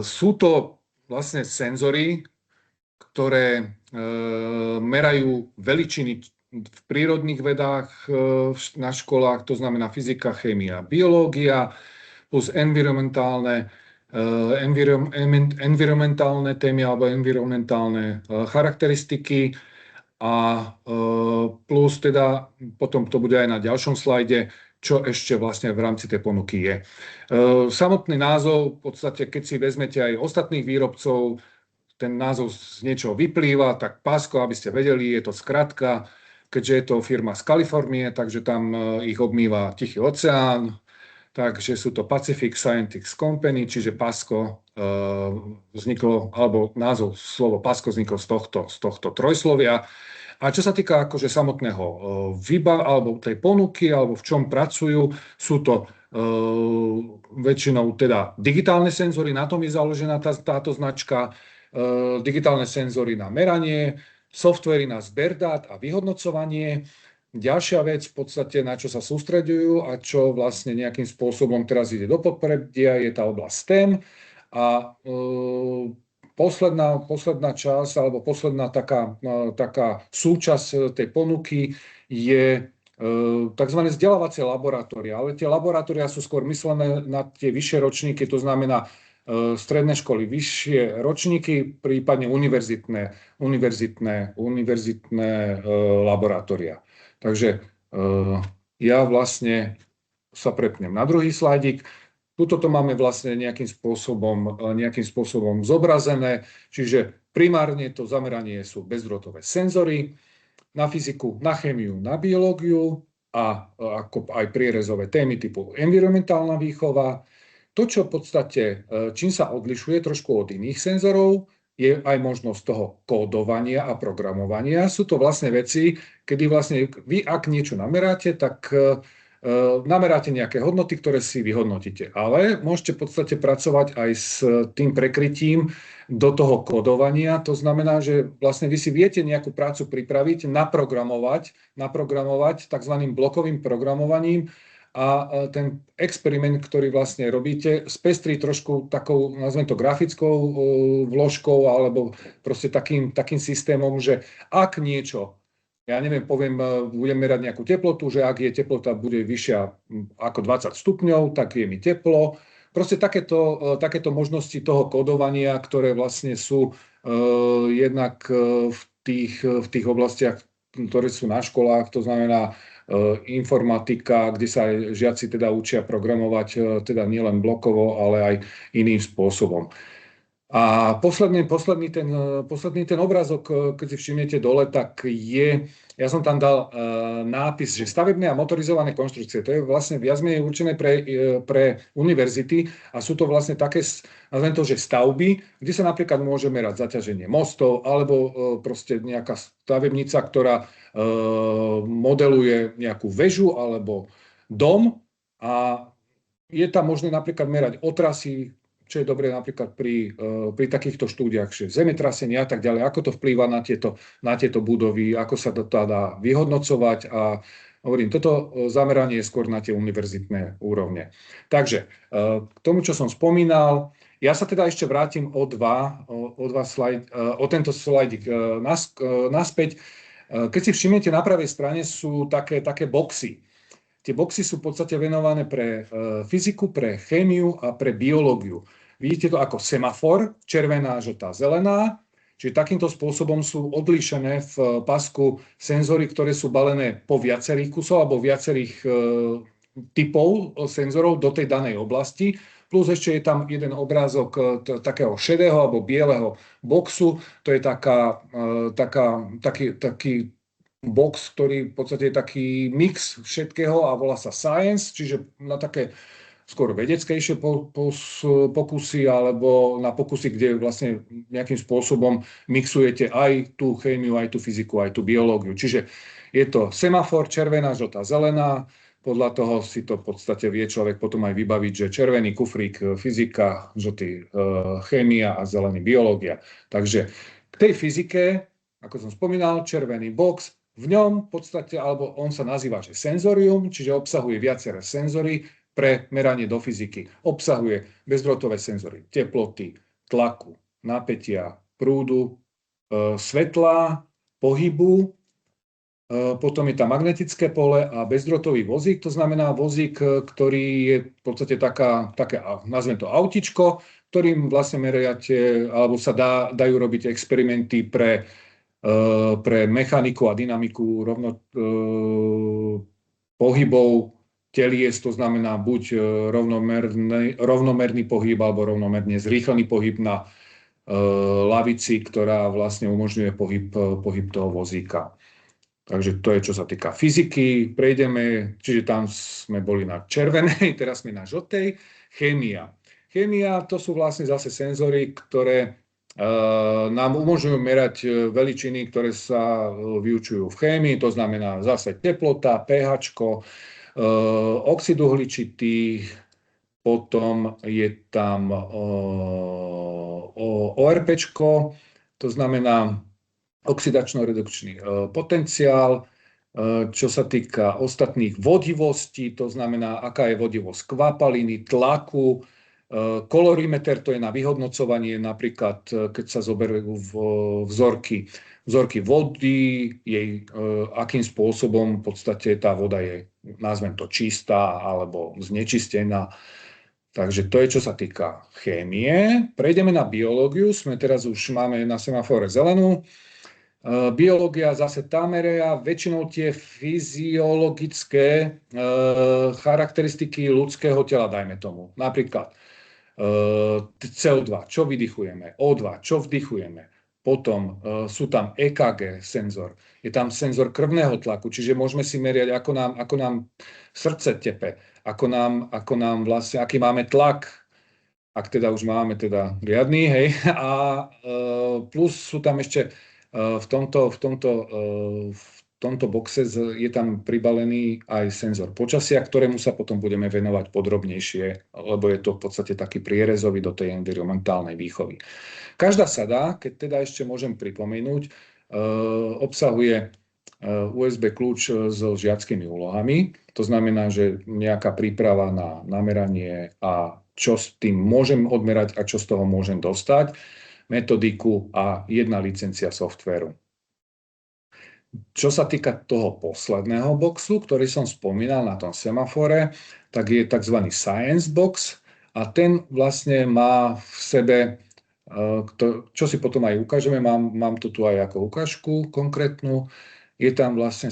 Sú to vlastne senzory, ktoré merajú veličiny v prírodných vedách na školách, to znamená fyzika, chémia, biológia, plus environmentálne témy alebo environmentálne charakteristiky a plus teda, potom to bude aj na ďalšom slajde, čo ešte vlastne v rámci tej ponuky je. Samotný názov, v podstate, keď si vezmete aj ostatných výrobcov, ten názov z niečoho vyplýva, tak PASCO, aby ste vedeli, je to skratka, keďže je to firma z Kalifornie, takže tam ich obmýva Tichý oceán, takže sú to Pacific Scientific Company, čiže PASCO vzniklo, alebo názov, slovo PASCO vzniklo z tohto trojslovia. A čo sa týka akože samotného alebo tej ponuky, alebo v čom pracujú, sú to väčšinou teda digitálne senzory, na tom je založená táto značka, digitálne senzory na meranie, softvery na zber dát a vyhodnocovanie. Ďalšia vec v podstate, na čo sa sústreďujú a čo vlastne nejakým spôsobom teraz ide do popredia, je tá oblasť STEM. A posledná časť, alebo posledná taká súčasť tej ponuky je tzv. Vzdelávacie laboratória. Ale tie laboratória sú skôr myslené na tie vyššie ročníky, to znamená stredné školy, vyššie ročníky, prípadne univerzitné laboratória. Takže ja vlastne sa prepnem na druhý slajdik. Tuto to máme vlastne nejakým spôsobom zobrazené, čiže primárne to zameranie sú bezdrôtové senzory na fyziku, na chémiu, na biológiu a ako aj prierezové témy typu environmentálna výchova. To, čo v podstate, čím sa odlišuje trošku od iných senzorov, je aj možnosť toho kódovania a programovania. Sú to vlastne veci, kedy vlastne vy, ak niečo nameráte, tak nameráte nejaké hodnoty, ktoré si vyhodnotíte. Ale môžete v podstate pracovať aj s tým prekrytím do toho kódovania. To znamená, že vlastne vy si viete nejakú prácu pripraviť, naprogramovať tzv. Blokovým programovaním, a ten experiment, ktorý vlastne robíte, spestrí trošku takou, nazvem to, grafickou vložkou alebo proste takým systémom, že ak niečo, ja neviem, budem merať nejakú teplotu, že ak je teplota bude vyššia ako 20 stupňov, tak je mi teplo. Proste takéto možnosti toho kódovania, ktoré vlastne sú jednak v tých oblastiach, ktoré sú na školách, to znamená informatika, kde sa žiaci teda učia programovať teda nielen blokovo, ale aj iným spôsobom. A posledný ten obrázok, keď si všimnete dole, tak ja som tam dal nápis, že stavebné a motorizované konštrukcie. To je vlastne viac menej určené pre univerzity a sú to vlastne také, nazvem to, že stavby, kde sa napríklad môže merať zaťaženie mostov alebo proste nejaká stavebnica, ktorá modeluje nejakú väžu alebo dom a je tam možné napríklad merať otrasy, čo je dobré napríklad pri takýchto štúdiách, že zemetrasenia a tak ďalej, ako to vplýva na tieto budovy, ako sa to dá vyhodnocovať a hovorím, toto zameranie je skôr na tie univerzitné úrovne. Takže k tomu, čo som spomínal, ja sa teda ešte vrátim o tento slajdik naspäť. Keď si všimnete, na pravej strane sú také boxy. Tie boxy sú v podstate venované pre fyziku, pre chémiu a pre biológiu. Vidíte to ako semafor, červená, žltá, zelená. Čiže takýmto spôsobom sú odlíšené v pasku senzory, ktoré sú balené po viacerých kusov alebo viacerých typov senzorov do tej danej oblasti. Plus ešte je tam jeden obrázok takého šedého alebo bieleho boxu. To je taký box, ktorý v podstate je taký mix všetkého a volá sa Science, čiže na také skôr vedeckejšie pokusy alebo na pokusy, kde vlastne nejakým spôsobom mixujete aj tú chémiu, aj tú fyziku, aj tú biológiu. Čiže je to semafor, červená, žltá, zelená. Podľa toho si to v podstate vie človek potom aj vybaviť, že červený kufrík fyzika, žltý chémia a zelený biológia. Takže k tej fyzike, ako som spomínal, červený box, v ňom v podstate, alebo on sa nazýva, že senzorium, čiže obsahuje viaceré senzory, pre meranie do fyziky. Obsahuje bezdrôtové senzory teploty, tlaku, napätia, prúdu, svetla, pohybu. Potom je tam magnetické pole a bezdrôtový vozík, to znamená vozík, ktorý je v podstate také, nazvem to autičko, ktorým vlastne meriate, alebo sa dajú robiť experimenty pre mechaniku a dynamiku pohybov telies, to znamená buď rovnomerný pohyb alebo rovnomerne zrýchlený pohyb na lavici, ktorá vlastne umožňuje pohyb toho vozíka. Takže to je, čo sa týka fyziky. Prejdeme, čiže tam sme boli na červenej, teraz sme na žltej. Chémia. Chémia to sú vlastne zase senzory, ktoré nám umožňujú merať veličiny, ktoré sa vyučujú v chémii, to znamená zase teplota, pH, oxid uhličitý, potom je tam ORP, to znamená oxidačno-redukčný potenciál. Čo sa týka ostatných vodivostí, to znamená, aká je vodivosť kvapaliny, tlaku. Kolorimeter, to je na vyhodnocovanie, napríklad keď sa zoberú vzorky vody, akým spôsobom v podstate tá voda je, nazvem to, čistá alebo znečistená. Takže to je, čo sa týka chémie. Prejdeme na biológiu. Máme na semafore zelenú. Biológia zase tá meria väčšinou tie fyziologické charakteristiky ľudského tela, dajme tomu. Napríklad CO2, čo vydychujeme, O2, čo vdychujeme. Potom sú tam EKG senzor, je tam senzor krvného tlaku, čiže môžeme si meriať, ako nám srdce tepe, ako nám vlastne, aký máme tlak, ak teda už máme teda riadny, hej. A plus sú tam ešte v tomto boxe je tam pribalený aj senzor počasia, ktorému sa potom budeme venovať podrobnejšie, lebo je to v podstate taký prierezový do tej environmentálnej výchovy. Každá sada, keď teda ešte môžem pripomenúť, obsahuje USB kľúč so žiackými úlohami. To znamená, že nejaká príprava na nameranie a čo s tým môžem odmerať a čo z toho môžem dostať, metodiku a 1 licencia softvéru. Čo sa týka toho posledného boxu, ktorý som spomínal na tom semafore, tak je tzv. Science box a ten vlastne má v sebe, čo si potom aj ukážeme, mám to tu aj ako ukážku konkrétnu,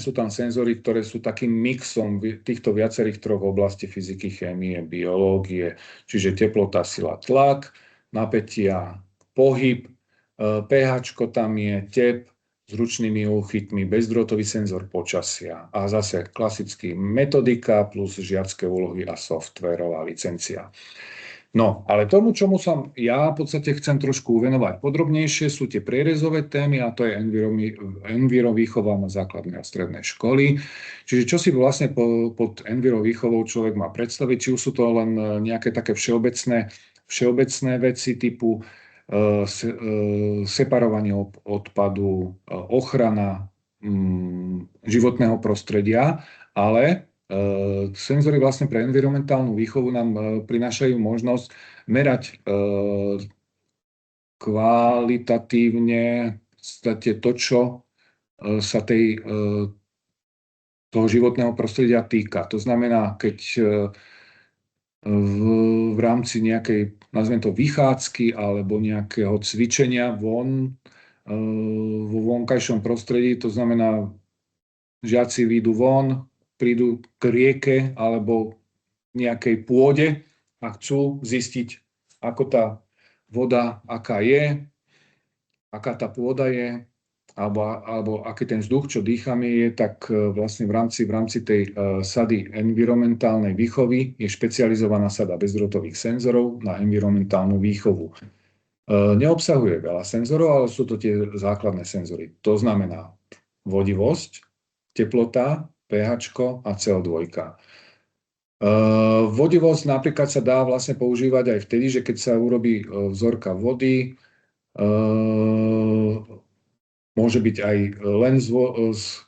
sú tam senzory, ktoré sú takým mixom týchto viacerých troch oblastí fyziky, chémie, biológie, čiže teplota, sila, tlak, napätia, pohyb, pH tam je, tep s ručnými úchytmi, bezdrôtový senzor počasia a zase klasický metodika plus žiacké úlohy a softvérová licencia. No, ale tomu, čomu som ja v podstate chcem trošku venovať podrobnejšie, sú tie prierezové témy a to je envirovýchova na základnej a strednej školy. Čiže čo si vlastne pod envirovýchovou človek má predstaviť, či už sú to len nejaké také všeobecné veci typu separovanie odpadu, ochrana životného prostredia, ale senzory vlastne pre environmentálnu výchovu nám prinášajú možnosť merať kvalitatívne to, čo sa toho životného prostredia týka. To znamená, keď v rámci nejakej, nazvem to, vychádzky alebo nejakého cvičenia vo vonkajšom prostredí, to znamená, žiaci výjdu von, prídu k rieke alebo nejakej pôde a chcú zistiť, ako tá voda, aká tá pôda je, alebo aký ten vzduch, čo dýchame je, tak vlastne v rámci tej sady environmentálnej výchovy je špecializovaná sada bezdrôtových senzorov na environmentálnu výchovu. Neobsahuje veľa senzorov, ale sú to tie základné senzory. To znamená vodivosť, teplota, pH a CO2. Vodivosť napríklad sa dá vlastne používať aj vtedy, že keď sa urobí vzorka vody, môže byť aj len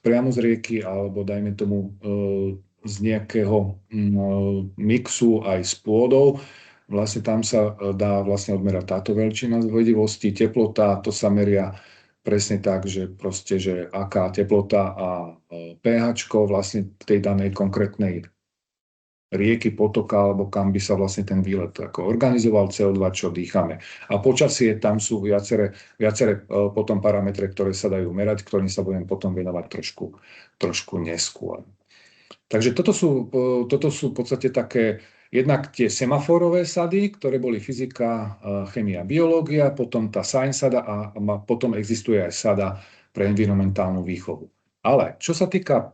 priamo z rieky, alebo dajme tomu z nejakého mixu aj s pôdou. Vlastne tam sa dá vlastne odmerať táto veľčina vodivosti, teplota, to sa meria presne tak, že proste, že aká teplota a pH vlastne v tej danej konkrétnej rieky, potoka, alebo kam by sa vlastne ten výlet ako organizoval, CO2, čo dýchame. A počasie, tam sú viaceré potom parametre, ktoré sa dajú merať, ktorým sa budem potom venovať trošku neskôr. Takže toto sú v podstate také jednak tie semaforové sady, ktoré boli fyzika, chémia, biológia, potom tá science sada a potom existuje aj sada pre environmentálnu výchovu. Ale čo sa týka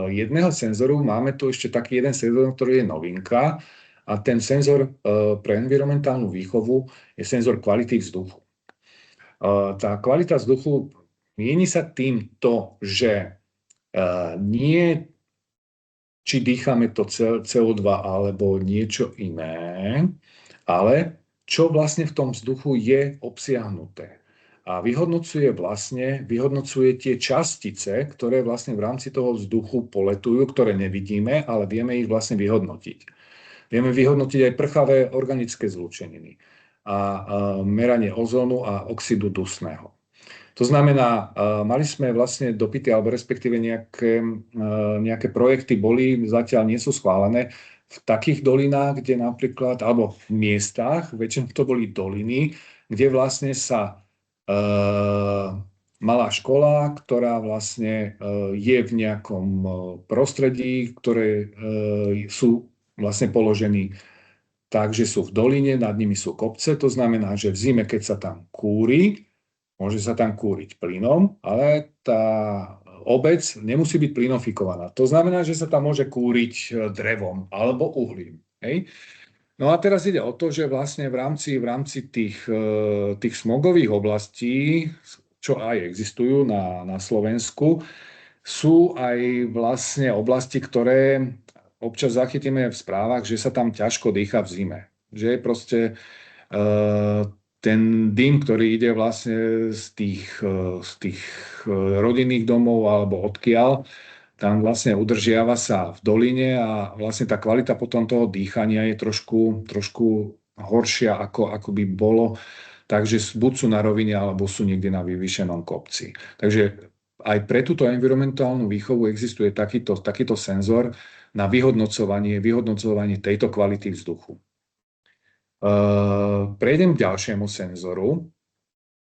jedného senzoru, máme tu ešte taký jeden senzor, ktorý je novinka a ten senzor pre environmentálnu výchovu je senzor kvality vzduchu. Tá kvalita vzduchu mieni sa tým to, že nie či dýchame to CO2 alebo niečo iné, ale čo vlastne v tom vzduchu je obsiahnuté. A vyhodnocuje tie častice, ktoré vlastne v rámci toho vzduchu poletujú, ktoré nevidíme, ale vieme ich vlastne vyhodnotiť. Vieme vyhodnotiť aj prchavé organické zlúčeniny a meranie ozónu a oxidu dusného. To znamená, mali sme vlastne dopity, alebo respektíve nejaké projekty boli, zatiaľ nie sú schválené, v takých dolinách, kde napríklad, alebo v miestach, väčšinou to boli doliny, kde vlastne sa malá škola, ktorá vlastne je v nejakom prostredí, ktoré sú vlastne položení tak, že sú v doline, nad nimi sú kopce, to znamená, že v zime, keď sa tam kúri, môže sa tam kúriť plynom, ale tá obec nemusí byť plynofikovaná. To znamená, že sa tam môže kúriť drevom alebo uhlím. Hej? No a teraz ide o to, že vlastne v rámci tých smogových oblastí, čo aj existujú na Slovensku, sú aj vlastne oblasti, ktoré občas zachytíme v správach, že sa tam ťažko dýcha v zime. Že je proste ten dym, ktorý ide vlastne z tých rodinných domov alebo odkiaľ, tam vlastne udržiava sa v doline a vlastne tá kvalita potom toho dýchania je trošku horšia, ako by bolo. Takže buď sú na rovine, alebo sú niekde na vyvýšenom kopci. Takže aj pre túto environmentálnu výchovu existuje takýto senzor na vyhodnocovanie tejto kvality vzduchu. Prejdem k ďalšiemu senzoru.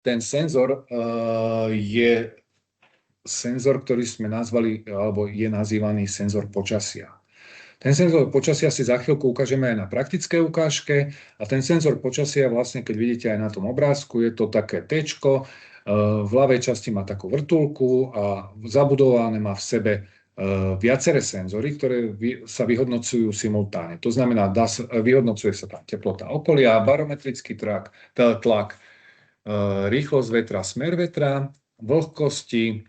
Ten senzor je senzor, ktorý sme nazvali, alebo je nazývaný senzor počasia. Ten senzor počasia si za chvíľku ukážeme aj na praktické ukážke a ten senzor počasia vlastne, keď vidíte aj na tom obrázku, je to také T-čko, v ľavej časti má takú vrtuľku a zabudované má v sebe viaceré senzory, ktoré sa vyhodnocujú simultáne. To znamená, vyhodnocuje sa tam teplota okolia, barometrický tlak, rýchlosť vetra, smer vetra, vlhkosti,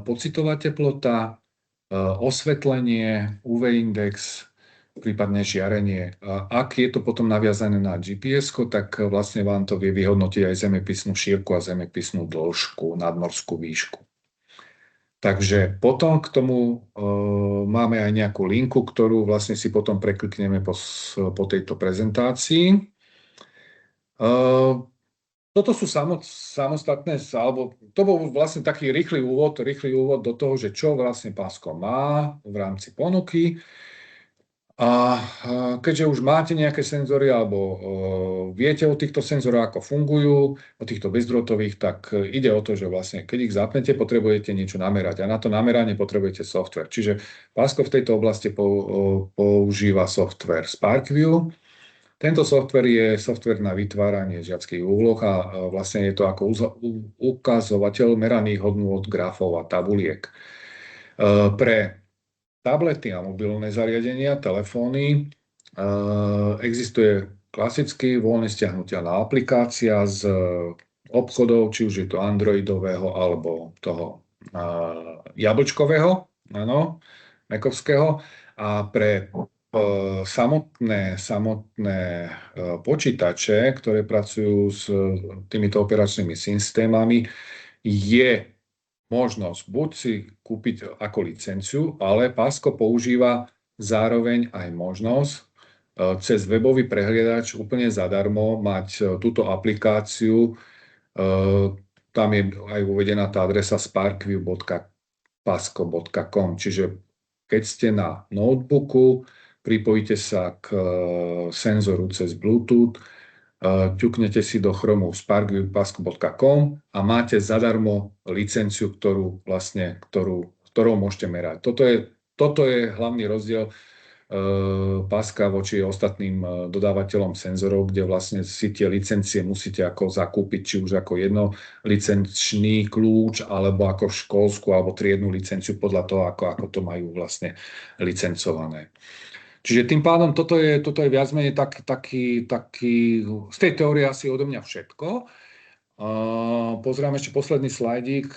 pocitová teplota, osvetlenie, UV index, prípadne žiarenie. Ak je to potom naviazané na GPS-ko, tak vlastne vám to vie vyhodnotiť aj zemepisnú šírku a zemepisnú dĺžku, nadmorskú výšku. Takže potom k tomu máme aj nejakú linku, ktorú vlastne si potom preklikneme po tejto prezentácii. Toto sú samostatné, alebo to bol vlastne taký rýchly úvod do toho, že čo vlastne Pásko má v rámci ponuky. A keďže už máte nejaké senzory alebo viete o týchto senzoroch, ako fungujú, o týchto bezdrôtových, tak ide o to, že vlastne keď ich zapnete, potrebujete niečo namerať a na to nameranie potrebujete software. Čiže Pásko v tejto oblasti používa software SparkView. Tento software je software na vytváranie žiackych úloh a vlastne je to ako ukazovateľ meraných hodnôt grafov a tabuliek. Pre tablety a mobilné zariadenia, telefóny, existuje klasicky voľne stiahnuteľná aplikácia z obchodov, či už je to androidového alebo toho jablčkového, áno, Macovského. A pre samotné počítače, ktoré pracujú s týmito operačnými systémami, je možnosť buď si kúpiť ako licenciu, ale Pásko používa zároveň aj možnosť cez webový prehliadač úplne zadarmo mať túto aplikáciu. Tam je aj uvedená tá adresa sparkview.pasco.com. Čiže keď ste na notebooku, pripojíte sa k senzoru cez Bluetooth, ťuknete si do Chromu sparkviewpasco.com a máte zadarmo licenciu, ktorou môžete merať. Toto je hlavný rozdiel Paska voči ostatným dodávateľom senzorov, kde vlastne si tie licencie musíte ako zakúpiť, či už ako jednolicenčný kľúč, alebo ako školskú alebo triednu licenciu podľa toho, ako to majú vlastne licencované. Čiže tým pádom toto je viac menej taký z tej teórie asi odo mňa všetko. Pozriem ešte posledný slajdík.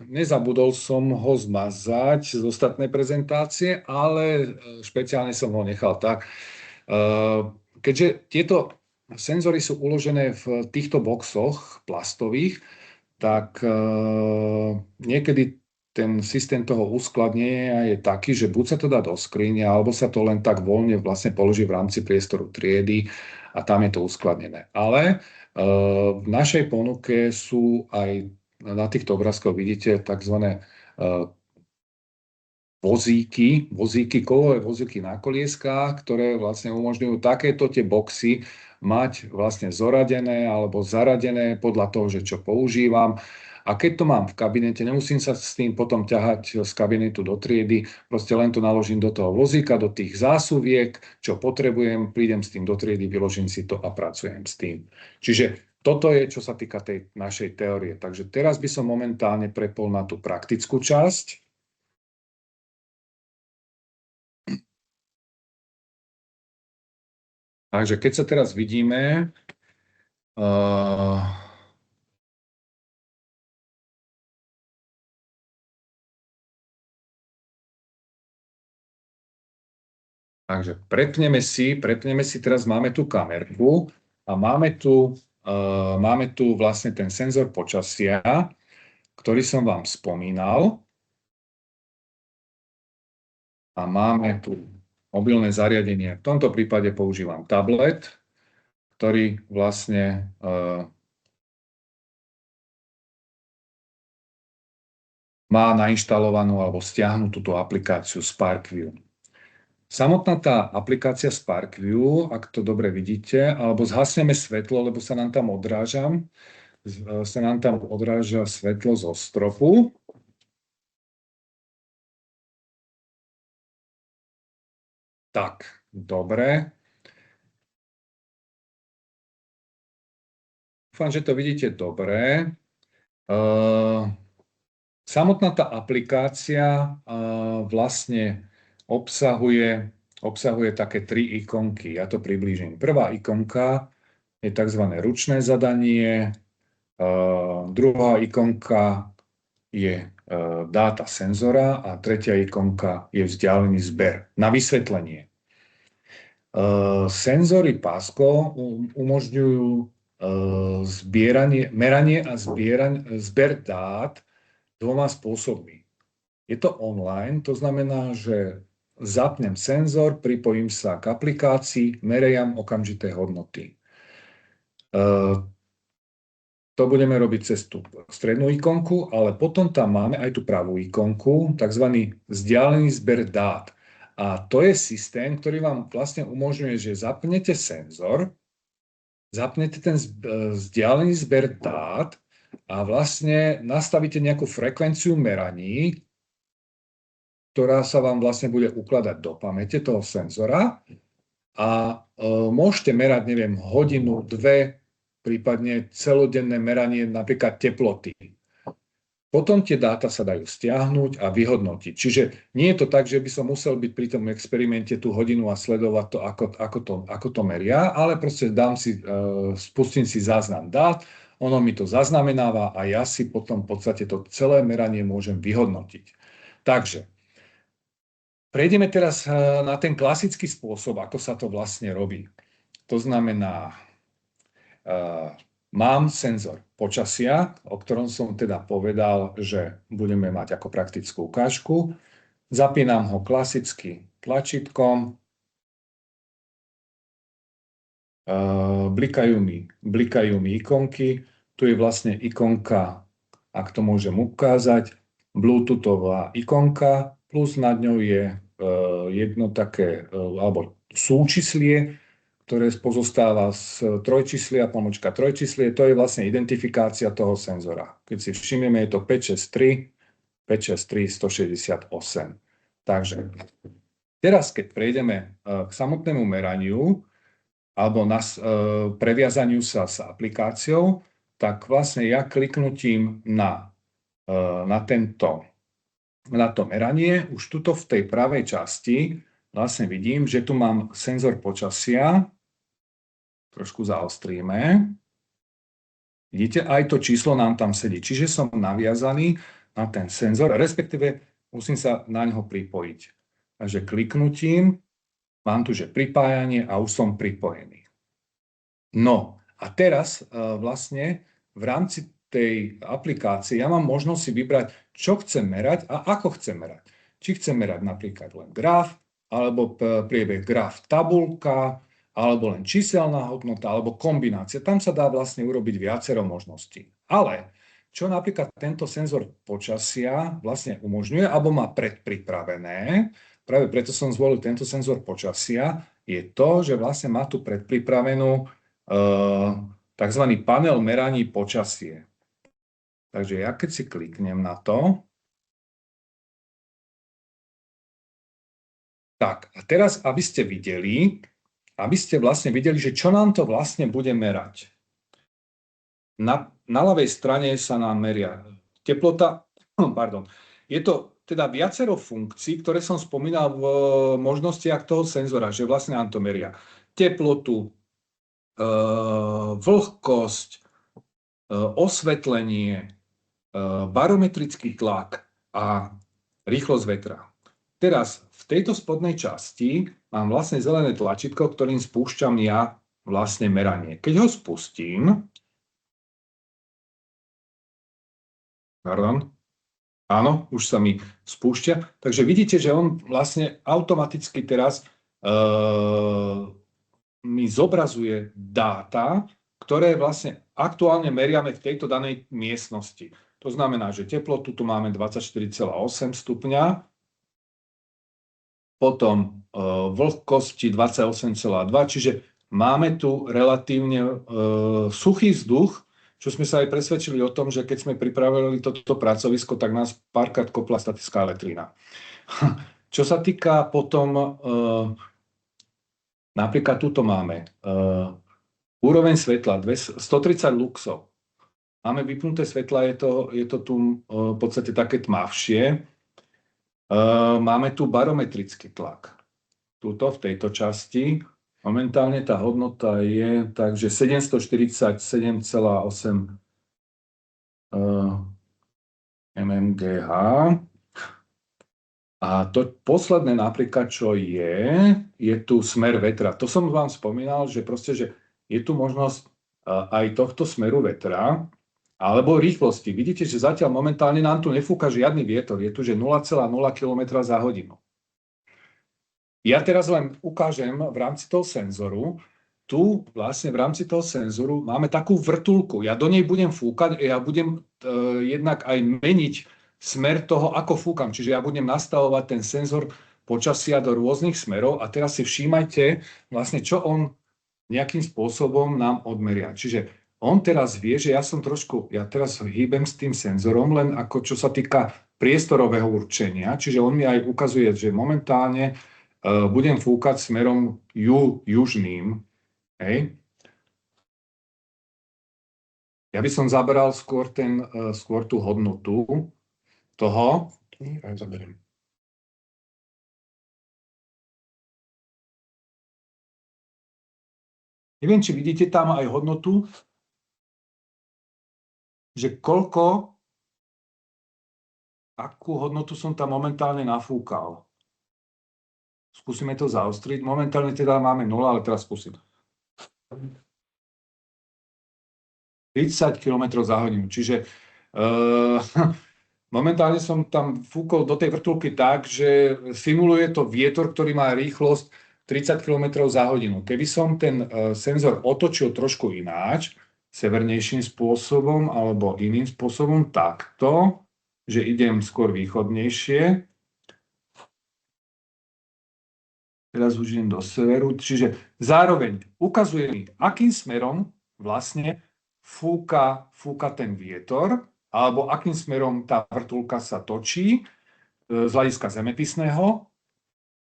Nezabudol som ho zmazať z ostatnej prezentácie, ale špeciálne som ho nechal tak. Keďže tieto senzory sú uložené v týchto boxoch plastových, tak niekedy ten systém toho uskladnenia je taký, že buď sa to dá do skrine, alebo sa to len tak voľne vlastne položí v rámci priestoru triedy a tam je to uskladnené. Ale v našej ponuke sú aj na týchto obrázkoch vidíte tzv. Kovové vozíky na kolieskách, ktoré vlastne umožňujú takéto tie boxy mať vlastne zoradené alebo zaradené podľa toho, že čo používam. A keď to mám v kabinete, nemusím sa s tým potom ťahať z kabinetu do triedy, proste len to naložím do toho vozíka, do tých zásuviek, čo potrebujem, prídem s tým do triedy, vyložím si to a pracujem s tým. Čiže toto je, čo sa týka tej našej teórie. Takže teraz by som momentálne prepol na tú praktickú časť. Takže keď sa teraz vidíme, takže prepneme si, teraz máme tu kamerku a máme tu vlastne ten senzor počasia, ktorý som vám spomínal. A máme tu mobilné zariadenie. V tomto prípade používam tablet, ktorý vlastne má nainštalovanú alebo stiahnutú túto aplikáciu SparkView. Samotná tá aplikácia SparkView, ak to dobre vidíte, alebo zhasneme svetlo, lebo sa nám tam odráža svetlo zo stropu. Tak, dobre. Dúfam, že to vidíte dobre. Samotná tá aplikácia vlastne obsahuje také 3 ikonky. Ja to priblížim. Prvá ikonka je tzv. Ručné zadanie. Druhá ikonka je dáta senzora a tretia ikonka je vzdialený zber. Na vysvetlenie. Senzory Pasco umožňujú meranie a zber dát 2 spôsobmi. Je to online, to znamená, že zapnem senzor, pripojím sa k aplikácii, meriam okamžité hodnoty. To budeme robiť cez tú strednú ikonku, ale potom tam máme aj tú pravú ikonku, tzv. Vzdialený zber dát. A to je systém, ktorý vám vlastne umožňuje, že zapnete senzor, zapnete ten vzdialený zber dát a vlastne nastavíte nejakú frekvenciu meraní, ktorá sa vám vlastne bude ukladať do pamäte toho senzora a môžete merať, neviem, hodinu, 2, prípadne celodenné meranie napríklad teploty. Potom tie dáta sa dajú stiahnuť a vyhodnotiť. Čiže nie je to tak, že by som musel byť pri tom experimente tú hodinu a sledovať to, ako to meria, ale proste spustím si záznam dát, ono mi to zaznamenáva a ja si potom v podstate to celé meranie môžem vyhodnotiť. Takže prejdeme teraz na ten klasický spôsob, ako sa to vlastne robí. To znamená, mám senzor počasia, o ktorom som teda povedal, že budeme mať ako praktickú ukážku. Zapínam ho klasicky tlačítkom. Blikajú mi ikonky. Tu je vlastne ikonka, ak to môžem ukázať, Bluetoothová ikonka, plus nad ňou je jedno také, alebo súčíslie, ktoré pozostáva z trojčíslia, pomočka trojčíslie. To je vlastne identifikácia toho senzora. Keď si všimneme, je to 563 168. Takže teraz, keď prejdeme k samotnému meraniu, alebo previazaniu sa s aplikáciou, tak vlastne ja kliknutím na to meranie, už tuto v tej pravej časti vlastne vidím, že tu mám senzor počasia. Trošku zaostríme. Vidíte, aj to číslo nám tam sedí. Čiže som naviazaný na ten senzor, respektíve musím sa na ňo pripojiť. Takže kliknutím mám tu, že pripájanie a už som pripojený. No a teraz vlastne v rámci tej aplikácie ja mám možnosť si vybrať, čo chcem merať a ako chcem merať. Či chcem merať napríklad len graf, alebo priebeh graf tabulka, alebo len číselná hodnota, alebo kombinácia. Tam sa dá vlastne urobiť viacero možností. Ale čo napríklad tento senzor počasia vlastne umožňuje, alebo má predpripravené, práve preto som zvolil tento senzor počasia, je to, že vlastne má tu predpripravenú tzv. Panel meraní počasie. Takže ja keď si kliknem na to, tak a teraz, aby ste vlastne videli, že čo nám to vlastne bude merať. Na ľavej strane sa nám meria teplota, pardon, je to teda viacero funkcií, ktoré som spomínal v možnostiach toho senzora, že vlastne nám to meria teplotu, vlhkosť, osvetlenie, barometrický tlak a rýchlosť vetra. Teraz v tejto spodnej časti mám vlastne zelené tlačítko, ktorým spúšťam ja vlastne meranie. Keď ho spustím, áno, už sa mi spúšťa, takže vidíte, že on vlastne automaticky teraz mi zobrazuje dáta, ktoré vlastne aktuálne meriame v tejto danej miestnosti. To znamená, že teplotu tu máme 24,8 stupňa, potom vlhkosti 28,2, čiže máme tu relatívne suchý vzduch, čo sme sa aj presvedčili o tom, že keď sme pripravili toto pracovisko, tak nás párkrát kopla statická elektrina. Čo sa týka potom, napríklad tuto máme úroveň svetla 130 luxov. Máme vypnuté svetla, je to tu v podstate také tmavšie. Máme tu barometrický tlak. Tuto v tejto časti. Momentálne tá hodnota je takže 747,8 mmGh. A to posledné napríklad, čo je tu smer vetra. To som vám spomínal, že proste, že je tu možnosť aj tohto smeru vetra, alebo rýchlosti. Vidíte, že zatiaľ momentálne nám tu nefúka žiadny vietor. Je tu, že 0,0 km za hodinu. Ja teraz len ukážem v rámci toho senzoru. Tu vlastne v rámci toho senzoru máme takú vrtuľku. Ja do nej budem fúkať a ja budem jednak aj meniť smer toho, ako fúkam. Čiže ja budem nastavovať ten senzor počasia do rôznych smerov a teraz si všímajte vlastne, čo on nejakým spôsobom nám odmeria. Čiže on teraz vie, že ja teraz hýbem s tým senzorom, len ako čo sa týka priestorového určenia. Čiže on mi aj ukazuje, že momentálne budem fúkať smerom južným. Hej. Ja by som zabral skôr tú hodnotu toho. Zaberiem. Neviem, či vidíte tam aj hodnotu, že akú hodnotu som tam momentálne nafúkal. Skúsime to zaostriť. Momentálne teda máme 0, ale teraz skúsim. 30 km za hodinu. Čiže momentálne som tam fúkol do tej vrtuľky tak, že simuluje to vietor, ktorý má rýchlosť 30 km za hodinu. Keby som ten senzor otočil trošku ináč, severnejším spôsobom alebo iným spôsobom, takto, že idem skôr východnejšie. Teraz už idem do severu. Čiže zároveň ukazuje mi, akým smerom vlastne fúka ten vietor, alebo akým smerom tá vrtuľka sa točí z hľadiska zemepisného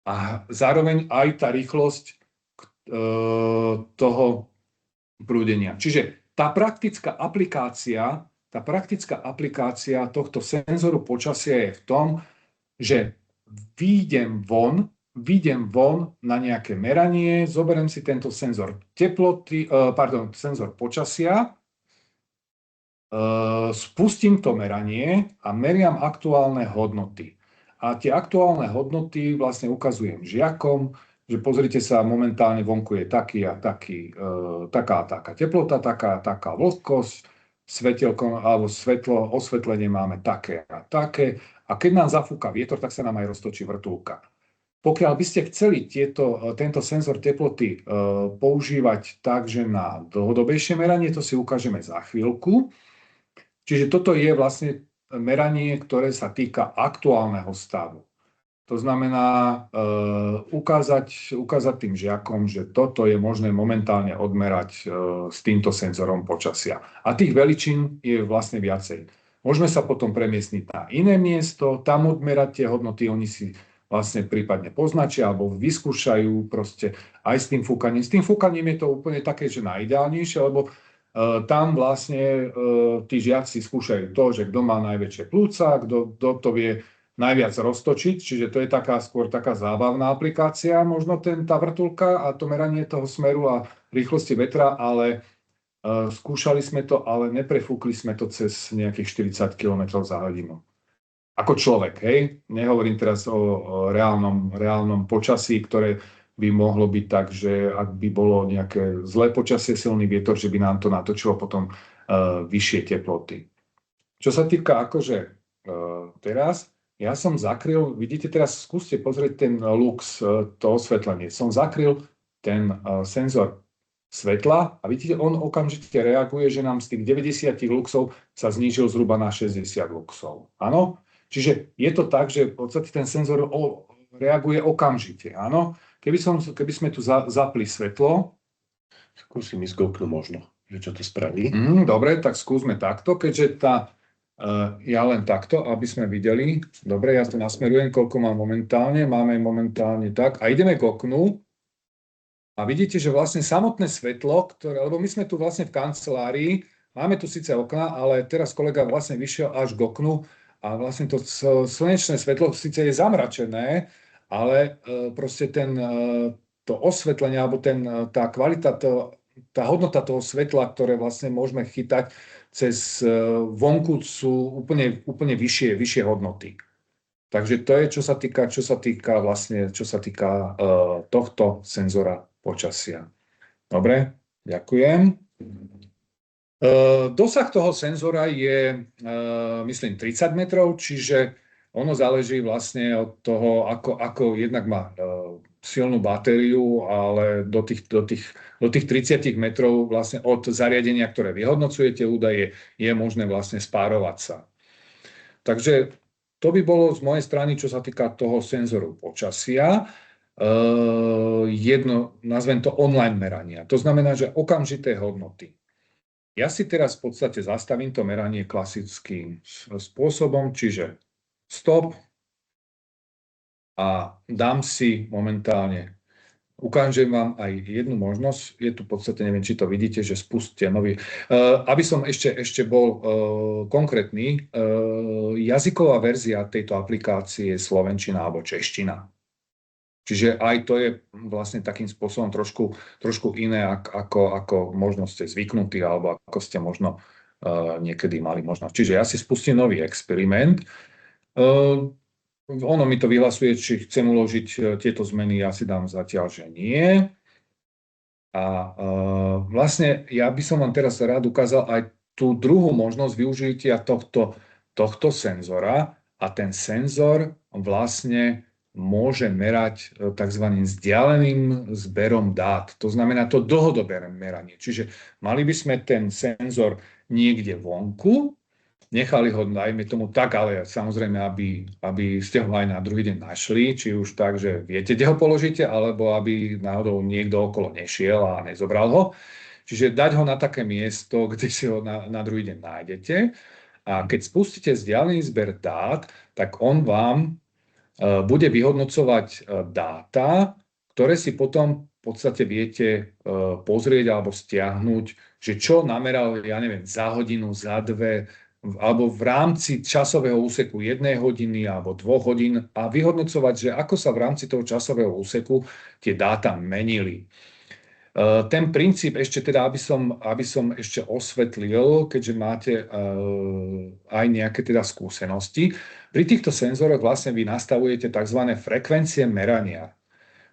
a zároveň aj tá rýchlosť toho prúdenia. Čiže tá praktická aplikácia tohto senzoru počasia je v tom, že výjdem von na nejaké meranie, zoberiem si tento senzor senzor počasia, spustím to meranie a meriam aktuálne hodnoty. A tie aktuálne hodnoty vlastne ukazujem žiakom, že pozrite sa, momentálne vonku je taký a taký, taká a taká teplota, taká a taká vlhkosť, svetelko alebo osvetlenie máme také a také. A keď nám zafúka vietor, tak sa nám aj roztočí vrtuľka. Pokiaľ by ste chceli tento senzor teploty používať tak, že na dlhodobejšie meranie, to si ukážeme za chvíľku. Čiže toto je vlastne meranie, ktoré sa týka aktuálneho stavu. To znamená ukázať tým žiakom, že toto je možné momentálne odmerať s týmto senzorom počasia. A tých veličín je vlastne viacej. Môžeme sa potom premiestniť na iné miesto, tam odmerať tie hodnoty, oni si vlastne prípadne poznačia alebo vyskúšajú proste aj s tým fúkaním. S tým fúkaním je to úplne také, že najideálnejšie, lebo tam vlastne tí žiaci skúšajú to, že kto má najväčšie plúca, kto to vie najviac roztočiť, čiže to je skôr taká zábavná aplikácia, možno tá vrtuľka a to meranie toho smeru a rýchlosti vetra, ale skúšali sme to, ale neprefúkli sme to cez nejakých 40 km za hodinu. Ako človek, hej? Nehovorím teraz o reálnom počasí, ktoré by mohlo byť tak, že ak by bolo nejaké zlé počasie, silný vietor, že by nám to natočilo potom vyššie teploty. Čo sa týka akože teraz, ja som zakryl, vidíte teraz, skúste pozrieť ten lux, to osvetlenie. Som zakryl ten senzor svetla a vidíte, on okamžite reaguje, že nám z tých 90 luxov sa znížil zhruba na 60 luxov. Áno? Čiže je to tak, že v podstate ten senzor reaguje okamžite. Áno? Keby sme tu zapli svetlo. Skúsim ísť goknúť možno, že čo to spraví. Dobre, tak skúsme takto, keďže ja len takto, aby sme videli. Dobre, ja to nasmerujem, koľko mám momentálne. Máme momentálne tak. A ideme k oknu. A vidíte, že vlastne samotné svetlo, lebo my sme tu vlastne v kancelárii, máme tu síce okna, ale teraz kolega vlastne vyšiel až k oknu a vlastne to slnečné svetlo síce je zamračené, ale proste to osvetlenie alebo tá kvalita, tá hodnota toho svetla, ktoré vlastne môžeme chytať cez vonku, sú úplne vyššie hodnoty. Takže to je, čo sa týka tohto senzora počasia. Dobre, ďakujem. Dosah toho senzora je, myslím, 30 metrov, čiže ono záleží vlastne od toho, ako jednak má silnú batériu, ale do tých 30 metrov vlastne od zariadenia, ktoré vyhodnocujete údaje, je možné vlastne spárovať sa. Takže to by bolo z mojej strany, čo sa týka toho senzoru počasia. Nazvem to online merania. To znamená, že okamžité hodnoty. Ja si teraz v podstate zastavím to meranie klasickým spôsobom, čiže stop a dám si momentálne, ukážem vám aj jednu možnosť, je tu v podstate, neviem, či to vidíte, že spustíte nový, aby som ešte bol konkrétny, jazyková verzia tejto aplikácie je slovenčina alebo čeština. Čiže aj to je vlastne takým spôsobom trošku iné, ako možno ste zvyknutí, alebo ako ste možno niekedy mali možnosť. Čiže ja si spustím nový experiment. Ono mi to vyhlasuje, či chcem uložiť tieto zmeny, ja si dám zatiaľ, že nie. A vlastne ja by som vám teraz rád ukázal aj tú druhú možnosť využitia tohto senzora, a ten senzor vlastne môže merať tzv. Vzdialeným zberom dát. To znamená to dlhodobé meranie. Čiže mali by sme ten senzor niekde vonku, nechali ho, dajme tomu tak, ale samozrejme, aby ste ho aj na druhý deň našli, či už tak, že viete, kde ho položíte, alebo aby náhodou niekto okolo nešiel a nezobral ho. Čiže dať ho na také miesto, kde si ho na druhý deň nájdete. A keď spustíte vzdialený zber dát, tak on vám bude vyhodnocovať dáta, ktoré si potom v podstate viete pozrieť alebo stiahnuť, že čo nameral, ja neviem, za hodinu, za dve, alebo v rámci časového úseku 1 hodiny alebo 2 hodín a vyhodnocovať, že ako sa v rámci toho časového úseku tie dáta menili. Ten princíp ešte teda, aby som ešte osvetlil, keďže máte aj nejaké teda skúsenosti, pri týchto senzoroch vlastne vy nastavujete tzv. Frekvencie merania.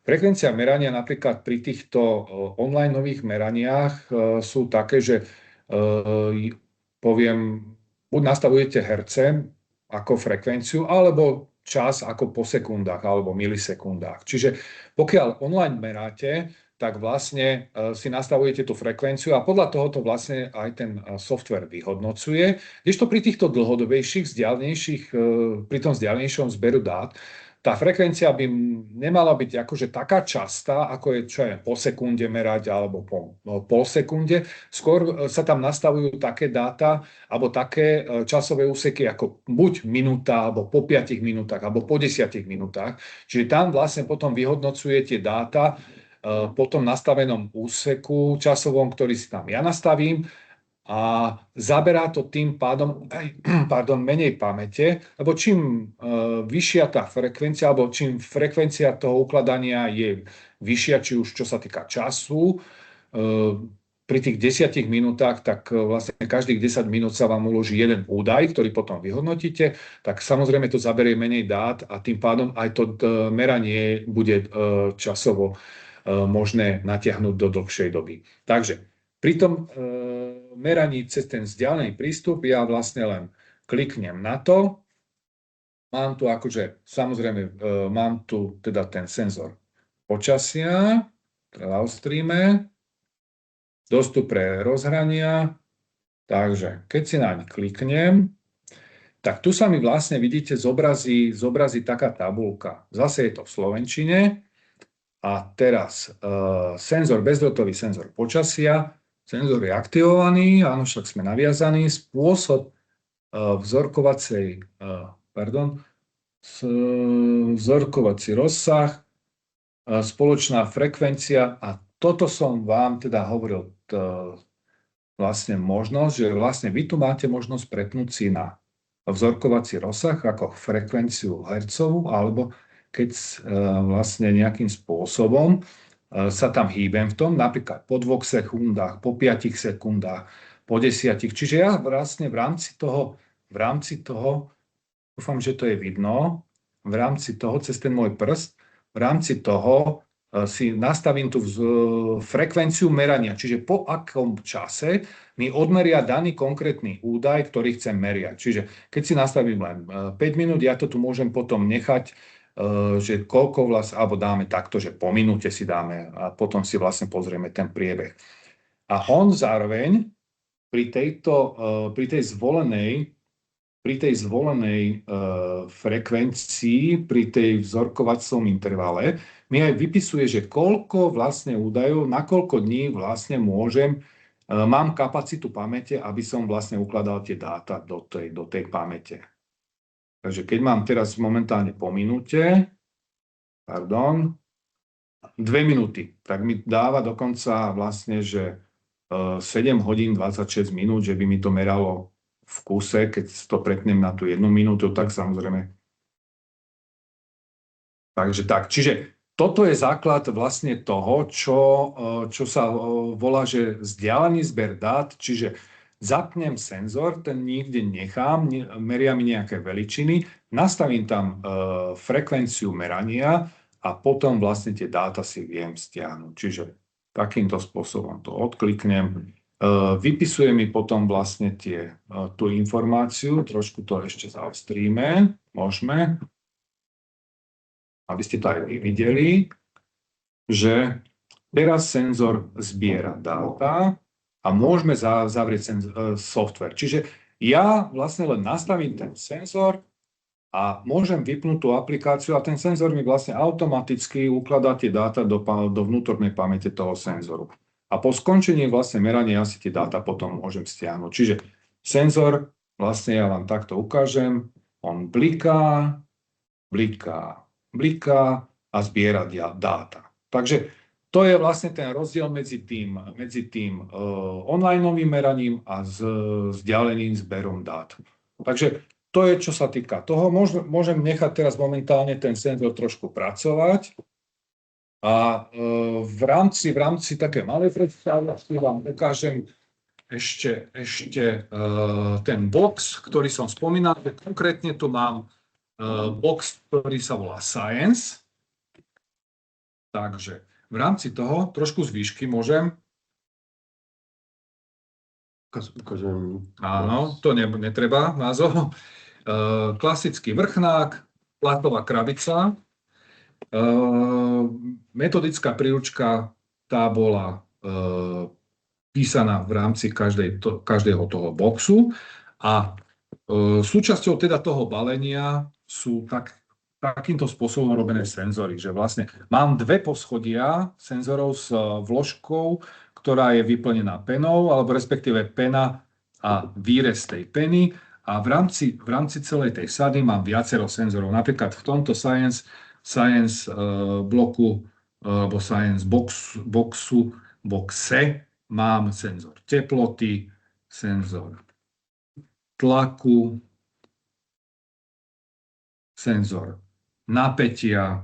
Frekvencia merania napríklad pri týchto online nových meraniach sú také, že poviem, buď nastavujete herce ako frekvenciu, alebo čas ako po sekundách alebo milisekundách. Čiže pokiaľ online meráte, tak vlastne si nastavujete tú frekvenciu a podľa tohoto vlastne aj ten software vyhodnocuje. Kdežto pri týchto dlhodobejších, pri tom vzdialenejšom zberu dát, tá frekvencia by nemala byť akože taká častá, ako je čo je po sekunde merať alebo po pol sekunde. Skôr sa tam nastavujú také dáta alebo také časové úseky ako buď minúta, alebo po 5 minútach, alebo po 10 minútach. Čiže tam vlastne potom vyhodnocuje tie dáta po tom nastavenom úseku časovom, ktorý si tam ja nastavím, a zaberá to tým pádom menej pamäte, lebo čím vyššia tá frekvencia, alebo čím frekvencia toho ukladania je vyššia, či už čo sa týka času, pri tých 10 minútach, tak vlastne každých 10 minút sa vám uloží jeden údaj, ktorý potom vyhodnotíte, tak samozrejme to zaberie menej dát a tým pádom aj to meranie bude časovo možné natiahnuť do dlhšej doby. Takže pri tom meraní cez ten vzdialený prístup ja vlastne len kliknem na to. Mám tu akože, samozrejme, mám tu teda ten senzor počasia, live streame, dostup pre rozhrania. Takže keď si naň kliknem, tak tu sa mi vlastne, vidíte, zobrazí taká tabuľka. Zase je to v slovenčine. A teraz bezdrôtový senzor počasia, senzor je aktivovaný, áno, však sme naviazaní, spôsob vzorkovací rozsah, spoločná frekvencia, a toto som vám teda hovoril vlastne možnosť, že vlastne vy tu máte možnosť prepnúť si na vzorkovací rozsah ako frekvenciu hercovú, alebo keď vlastne nejakým spôsobom sa tam hýbem v tom, napríklad po 2 sekundách, po 5 sekundách, po 10. Čiže ja vlastne v rámci toho, dúfam, že to je vidno, v rámci toho, cez ten môj prst, v rámci toho si nastavím tú frekvenciu merania, čiže po akom čase mi odmeria daný konkrétny údaj, ktorý chcem meriať. Čiže keď si nastavím len 5 minút, ja to tu môžem potom nechať, že koľko vlastne, alebo dáme takto, že po minúte si dáme a potom si vlastne pozrieme ten priebeh. A on zároveň pri tej zvolenej frekvencii, pri tej vzorkovacom intervale, mi aj vypisuje, že koľko vlastne údajov, na koľko dní vlastne mám kapacitu pamäte, aby som vlastne ukladal tie dáta do tej pamäte. Takže keď mám teraz momentálne po minúte, 2 minúty, tak mi dáva dokonca vlastne, že 7 hodín 26 minút, že by mi to meralo v kuse, keď to pretnem na tú 1 minútu, tak samozrejme. Takže tak, čiže toto je základ vlastne toho, čo sa volá, že vzdialený zber dát, čiže zapnem senzor, ten nikde nechám, meria mi nejaké veličiny, nastavím tam frekvenciu merania a potom vlastne tie dáta si viem stiahnuť. Čiže takýmto spôsobom to odkliknem. Vypisuje mi potom vlastne tú informáciu, trošku to ešte zaostríme, môžeme, aby ste to aj vy videli, že teraz senzor zbiera dáta a môžeme zavrieť software. Čiže ja vlastne len nastavím ten senzor a môžem vypnúť tú aplikáciu a ten senzor mi vlastne automaticky ukladá tie dáta do vnútornej pamäte toho senzoru. A po skončení vlastne merania ja si tie dáta potom môžem stiahnuť. Čiže senzor, vlastne ja vám takto ukážem, on bliká, bliká, bliká a zbiera dáta. Takže to je vlastne ten rozdiel medzi tým online-ovým meraním a vzdialeným zberom dát. Takže to je, čo sa týka toho. Môžem nechať teraz momentálne ten senzor trošku pracovať. A v rámci také malej predstavy vám ukážem ešte ten box, ktorý som spomínal. Konkrétne tu mám box, ktorý sa volá Science. Takže v rámci toho trošku z výšky môžem. Ukážem. Áno, to netreba názov. Klasický vrchnák, platová krabica. Metodická príručka, tá bola písaná v rámci každého toho boxu a súčasťou teda toho balenia sú takýmto spôsobom robené senzory, že vlastne mám dve poschodia senzorov s vložkou, ktorá je vyplnená penou, alebo respektíve pena a výrez tej peny a v rámci celej tej sady mám viacero senzorov. Napríklad v tomto Science bloku alebo Science boxe mám senzor teploty, senzor tlaku, senzor napätia,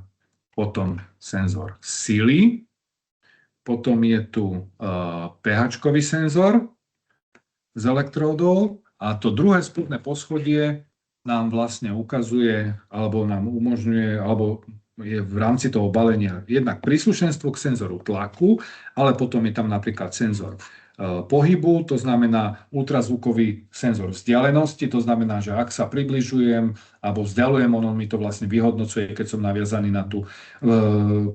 potom senzor sily, potom je tu pH-kový senzor z elektródov a to druhé spodné poschodie nám vlastne ukazuje, alebo nám umožňuje, alebo je v rámci toho balenia jednak príslušenstvo k senzoru tlaku, ale potom je tam napríklad senzor pohybu, to znamená ultrazvukový senzor vzdialenosti, to znamená, že ak sa približujem alebo vzdialujem, ono mi to vlastne vyhodnocuje, keď som naviazaný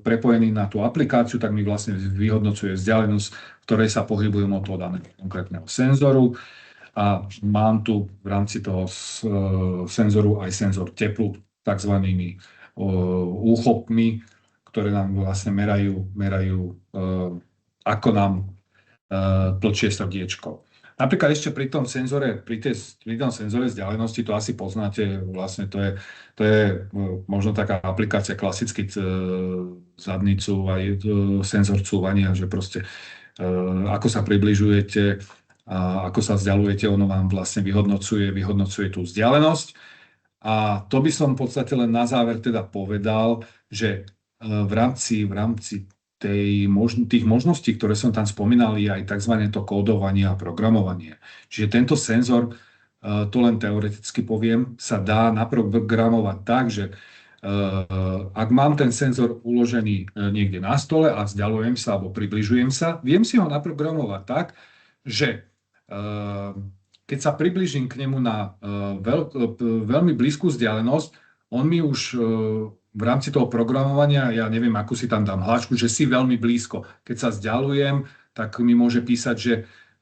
prepojený na tú aplikáciu, tak mi vlastne vyhodnocuje vzdialenosť, v ktorej sa pohybujem od toho daného konkrétneho senzoru. A mám tu v rámci toho senzoru aj senzor teplu, takzvanými úchopmi, ktoré nám vlastne merajú ako nám tlčie srdiečko. Napríklad ešte pri tom senzore vzdialenosti, to asi poznáte, vlastne to je možno taká aplikácia klasicky zadnicu aj senzor cúvania, že proste ako sa približujete a ako sa vzdialujete, ono vám vlastne vyhodnocuje tú vzdialenosť. A to by som v podstate len na záver teda povedal, že v rámci tých možností, ktoré som tam spomínal, je aj tzv. To kódovanie a programovanie. Čiže tento senzor, to len teoreticky poviem, sa dá naprogramovať tak, že ak mám ten senzor uložený niekde na stole a vzdialujem sa alebo približujem sa, viem si ho naprogramovať tak, že keď sa priblížim k nemu na veľmi blízku vzdialenosť, on mi už v rámci toho programovania, ja neviem, akú si tam dám hlášku, že si veľmi blízko. Keď sa vzdialujem, tak mi môže písať,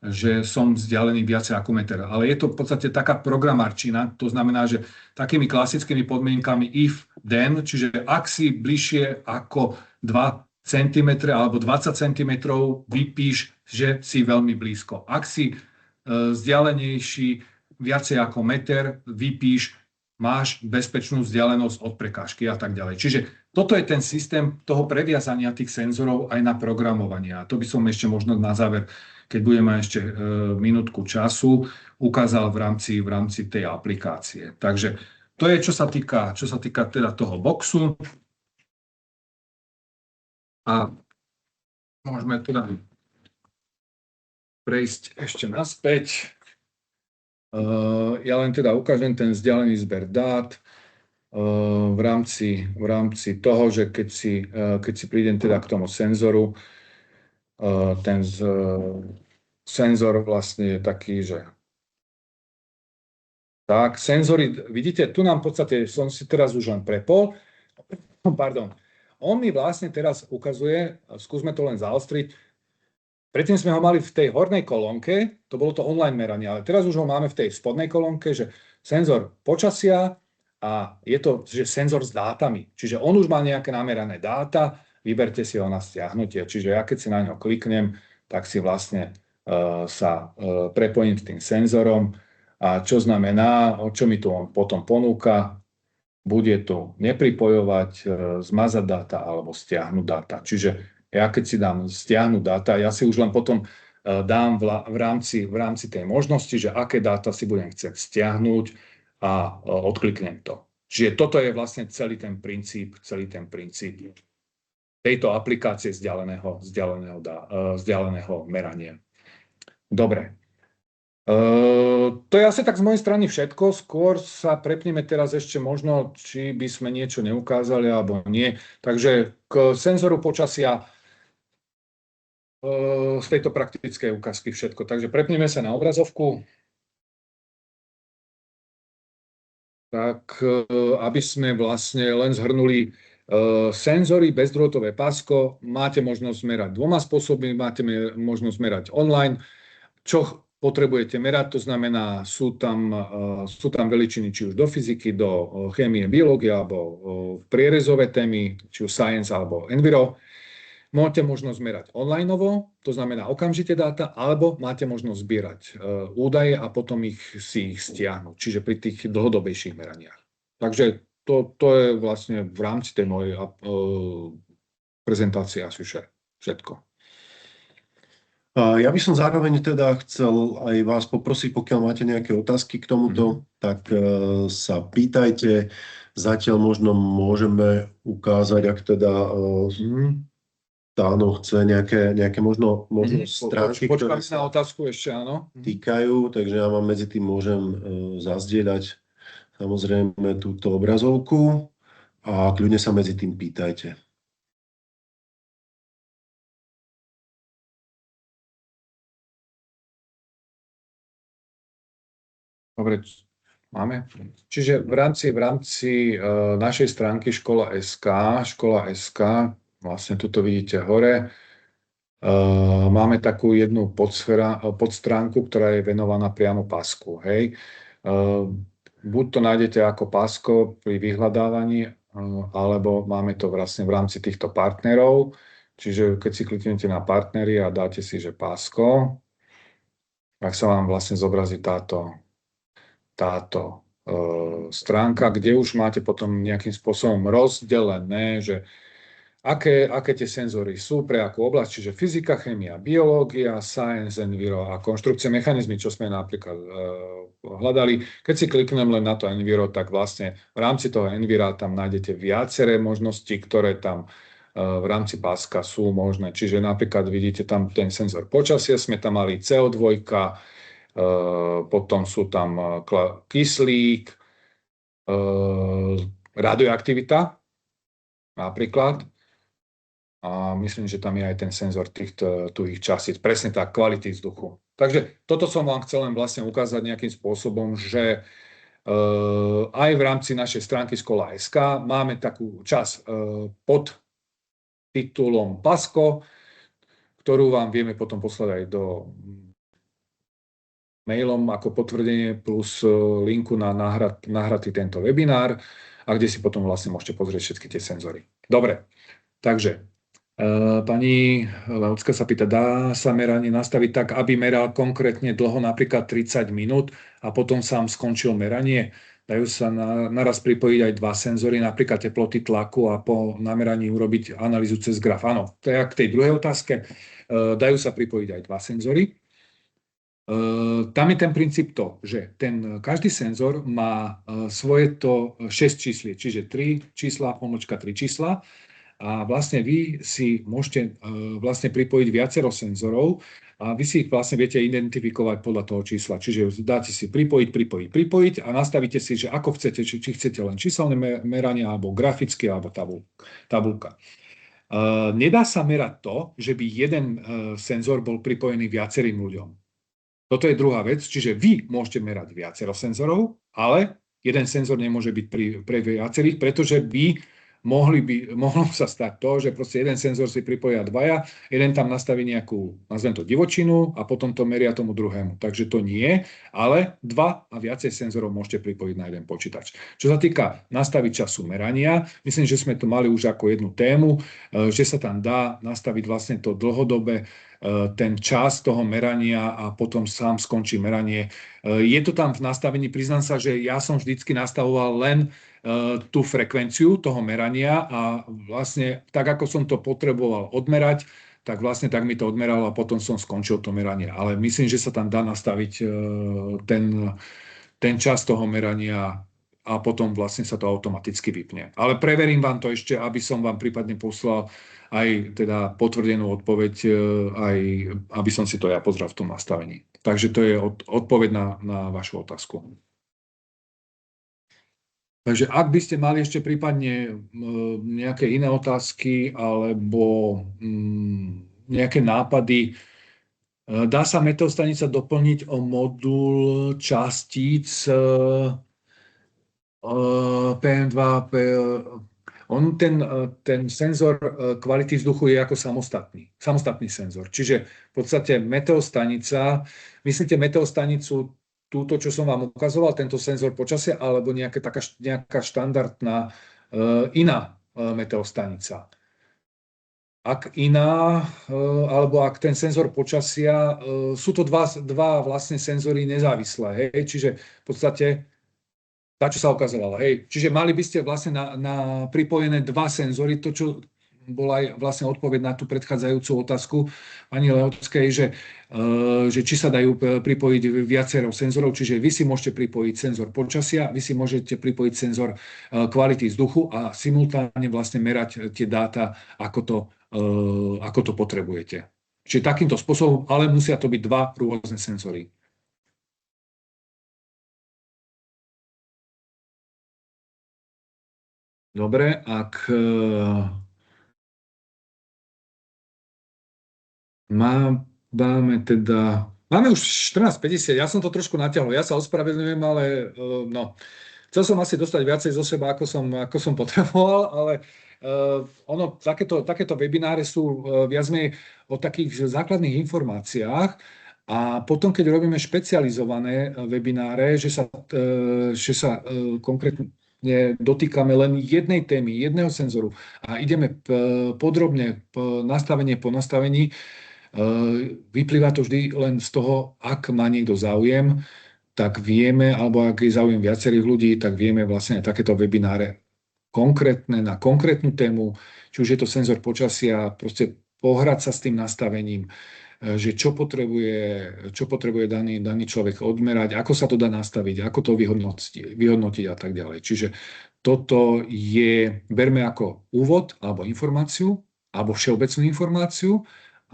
že som vzdialený viacej ako meter. Ale je to v podstate taká programárčina, to znamená, že takými klasickými podmienkami if, then, čiže ak si bližšie ako 2 cm alebo 20 cm, vypíš, že si veľmi blízko. Ak si vzdialenejší viacej ako meter, vypíš, máš bezpečnú vzdialenosť od prekážky a tak ďalej. Čiže toto je ten systém toho previazania tých senzorov aj na programovanie. A to by som ešte možno na záver, keď budeme mať ešte minútku času, ukázal v rámci tej aplikácie. Takže to je, čo sa týka teda toho boxu. A môžeme teda prejsť ešte naspäť. Ja len teda ukážem ten vzdialený zber dát v rámci toho, že keď si prídem teda k tomu senzoru, ten senzor vlastne je taký, že tak, senzory, vidíte, tu nám v podstate, som si teraz už len prepol, pardon, on mi vlastne teraz ukazuje, skúsme to len zaostriť, predtým sme ho mali v tej hornej kolónke, to bolo to online meranie, ale teraz už ho máme v tej spodnej kolónke, že senzor počasia a je to, že senzor s dátami. Čiže on už má nejaké namerané dáta, vyberte si ho na stiahnutie. Čiže ja keď si na ňo kliknem, tak si vlastne sa prepojím s tým senzorom. A čo znamená, čo mi tu on potom ponúka, bude tu nepripojovať, zmazať dáta alebo stiahnuť dáta. Čiže ja keď si dám stiahnuť dáta, ja si už len potom dám v rámci tej možnosti, že aké dáta si budem chcieť stiahnuť a odkliknem to. Čiže toto je vlastne celý ten princíp tejto aplikácie vzdialeného merania. Dobre. To je asi tak z mojej strany všetko. Skôr sa prepneme teraz ešte možno, či by sme niečo neukázali alebo nie. Takže k senzoru počasia z tejto praktickej ukázky všetko. Takže prepneme sa na obrazovku. Tak, aby sme vlastne len zhrnuli senzory, bezdrôtové pásko, máte možnosť merať dvoma spôsobmi, máte možnosť merať online. Čo potrebujete merať, to znamená, sú tam veličiny či už do fyziky, do chémie, biológie, alebo prierezové témy, či už science alebo enviro. Máte možnosť merať onlineovo, to znamená okamžite dáta, alebo máte možnosť zbierať údaje a potom si ich stiahnuť, čiže pri tých dlhodobejších meraniach. Takže to je vlastne v rámci tej mojej prezentácie asi všetko. Ja by som zároveň teda chcel aj vás poprosiť, pokiaľ máte nejaké otázky k tomuto, tak sa pýtajte. Zatiaľ možno môžeme ukázať, ak teda Táno chce nejaké možno stránky, ktoré sa na otázku ešte, áno. Týkajú, takže ja vám medzi tým môžem zazdieľať samozrejme túto obrazovku a kľudne sa medzi tým pýtajte. Dobre, máme. Čiže v rámci našej stránky škola.sk, vlastne tuto vidíte hore, máme takú jednu podstránku, ktorá je venovaná priamo pásku. Hej. Buď to nájdete ako pásko pri vyhľadávaní, alebo máme to vlastne v rámci týchto partnerov. Čiže keď si kliknete na partnery a dáte si, že pásko, tak sa vám vlastne zobrazí táto stránka, kde už máte potom nejakým spôsobom rozdelené, že aké tie senzory sú pre akú oblasť, čiže fyzika, chémia, biológia, science, enviro a konštrukcie, mechanizmy, čo sme napríklad hľadali. Keď si kliknem len na to enviro, tak vlastne v rámci toho envira tam nájdete viaceré možnosti, ktoré tam v rámci páska sú možné. Čiže napríklad vidíte tam ten senzor počasia, sme tam mali CO2, potom sú tam kyslík, radioaktivita napríklad. A myslím, že tam je aj ten senzor tých tuhých častíc. Presne tak, kvality vzduchu. Takže toto som vám chcel len vlastne ukázať nejakým spôsobom, že aj v rámci našej stránky Škola.sk máme takú časť pod titulom Pasko, ktorú vám vieme potom poslať aj do mailom ako potvrdenie plus linku na nahratý tento webinár a kde si potom vlastne môžete pozrieť všetky tie senzory. Dobre, takže pani Laucka sa pýta, dá sa meranie nastaviť tak, aby meral konkrétne dlho, napríklad 30 minút a potom sám skončil meranie? Dajú sa naraz pripojiť aj dva senzory, napríklad teploty, tlaku a po nameraní urobiť analýzu cez graf? Áno, to je k tej druhej otázke. Dajú sa pripojiť aj dva senzory. Tam je ten princíp to, že každý senzor má svoje to 6 číslie, čiže 3 čísla, pomlčka 3 čísla. A vlastne vy si môžete vlastne pripojiť viacero senzorov a vy si ich vlastne viete identifikovať podľa toho čísla. Čiže dáte si pripojiť a nastavíte si, že ako chcete, či chcete len číselné merania, alebo grafické, alebo tabuľka. Nedá sa merať to, že by jeden senzor bol pripojený viacerým ľuďom. Toto je druhá vec, čiže vy môžete merať viacero senzorov, ale jeden senzor nemôže byť pre viacerých, pretože mohlo sa stať to, že proste jeden senzor si pripoja dvaja, jeden tam nastaví nejakú, nazvem to divočinu a potom to meria tomu druhému. Takže to nie, ale dva a viacej senzorov môžete pripojiť na jeden počítač. Čo sa týka nastaviť času merania, myslím, že sme to mali už ako jednu tému, že sa tam dá nastaviť vlastne to dlhodobé ten čas toho merania a potom sám skončí meranie. Je to tam v nastavení, priznám sa, že ja som vždycky nastavoval len tú frekvenciu toho merania a vlastne tak, ako som to potreboval odmerať, tak vlastne tak mi to odmeralo a potom som skončil to meranie. Ale myslím, že sa tam dá nastaviť ten čas toho merania a potom vlastne sa to automaticky vypne. Ale preverím vám to ešte, aby som vám prípadne poslal aj teda potvrdenú odpoveď, aj aby som si to ja pozrel v tom nastavení. Takže to je odpoveď na vašu otázku. Takže ak by ste mali ešte prípadne nejaké iné otázky alebo nejaké nápady, dá sa meteostanica doplniť o modul častíc PM2, ten senzor kvality vzduchu je ako samostatný senzor. Čiže v podstate meteostanica, myslíte meteostanicu túto, čo som vám ukazoval, tento senzor počasia, alebo nejaká štandardná iná meteostanica? Ak iná, alebo ak ten senzor počasia, sú to dva vlastne senzory nezávislé. Hej? Čiže v podstate tá, čo sa ukazovala. Hej. Čiže mali by ste vlastne na pripojené dva senzory, to, čo bola aj vlastne odpoveď na tú predchádzajúcu otázku pani Lehockej, že či sa dajú pripojiť viacero senzorov, čiže vy si môžete pripojiť senzor počasia, vy si môžete pripojiť senzor kvality vzduchu a simultáne vlastne merať tie dáta, ako to potrebujete. Čiže takýmto spôsobom, ale musia to byť dva rôzne senzory. Dobre, ak máme už 14:50, ja som to trošku natiahol, ja sa ospravedlňujem, ale no, chcel som asi dostať viacej zo seba, ako som potreboval, ale takéto webináre sú viac menej o takých základných informáciách a potom, keď robíme špecializované webináre, že sa konkrétne dotýkame len jednej témy, jedného senzoru a ideme podrobne nastavenie po nastavení, vyplýva to vždy len z toho, ak má niekto záujem, tak vieme, alebo ak je záujem viacerých ľudí, tak vieme vlastne takéto webináre konkrétne na konkrétnu tému, či už je to senzor počasia, proste pohrať sa s tým nastavením, že čo potrebuje daný človek odmerať, ako sa to dá nastaviť, ako to vyhodnotiť a tak ďalej. Čiže toto berme ako úvod alebo informáciu, alebo všeobecnú informáciu,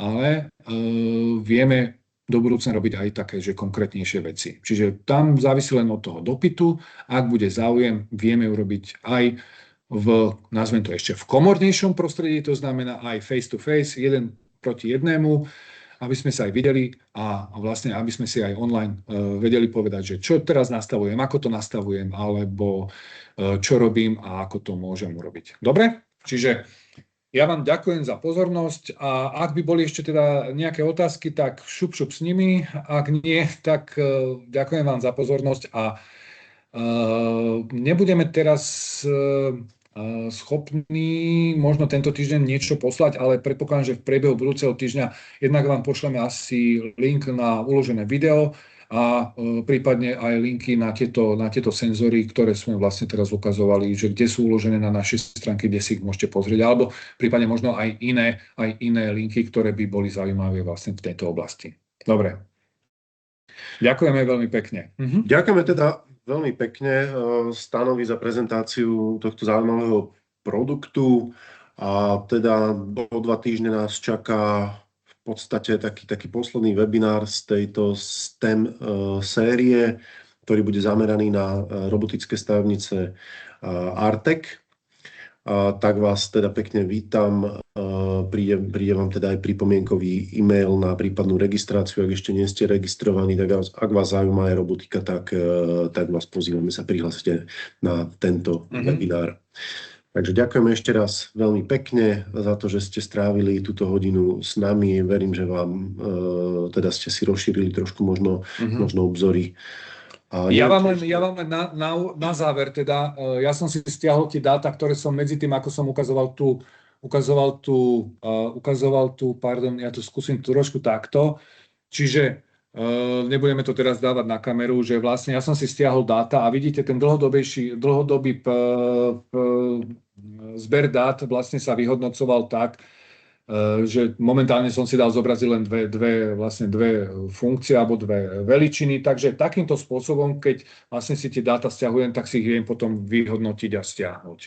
ale vieme do budúcna robiť aj také, že konkrétnejšie veci. Čiže tam závisí len od toho dopytu. Ak bude záujem, vieme urobiť aj nazvem to ešte v komornejšom prostredí, to znamená aj face to face, jeden proti jednému, aby sme sa aj videli a vlastne, aby sme si aj online vedeli povedať, že čo teraz nastavujem, ako to nastavujem, alebo čo robím a ako to môžem urobiť. Dobre? Čiže ja vám ďakujem za pozornosť a ak by boli ešte teda nejaké otázky, tak šup s nimi. Ak nie, tak ďakujem vám za pozornosť a nebudeme teraz schopní možno tento týždeň niečo poslať, ale predpokladám, že v priebehu budúceho týždňa jednak vám pošleme asi link na uložené video a prípadne aj linky na tieto senzory, ktoré sme vlastne teraz ukazovali, že kde sú uložené na našej stránke, kde si ich môžete pozrieť, alebo prípadne možno aj iné linky, ktoré by boli zaujímavé vlastne v tejto oblasti. Dobre. Ďakujeme veľmi pekne. Ďakujeme teda veľmi pekne Stanovi za prezentáciu tohto zaujímavého produktu a teda o 2 týždne nás čaká v podstate taký posledný webinár z tejto STEM série, ktorý bude zameraný na robotické stavebnice Artec. tak vás teda pekne vítam. Príde vám teda aj pripomienkový e-mail na prípadnú registráciu. Ak ešte nie ste registrovaní, tak ak vás zaujíma aj robotika, tak vás pozývame sa prihlásiť na tento webinár. Takže ďakujem ešte raz veľmi pekne za to, že ste strávili túto hodinu s nami. Verím, že vám teda ste si rozšírili trošku možno obzory. Ja vám len na záver teda, ja som si stiahol tie dáta, ktoré som medzi tým, ako som ukazoval tu, pardon, ja to skúsim trošku takto, čiže nebudeme to teraz dávať na kameru, že vlastne ja som si stiahol dáta a vidíte ten dlhodobý zber dát vlastne sa vyhodnocoval tak, že momentálne som si dal zobraziť len dve funkcie alebo dve veličiny, takže takýmto spôsobom, keď vlastne si tie dáta stiahujem, tak si ich viem potom vyhodnotiť a stiahnuť.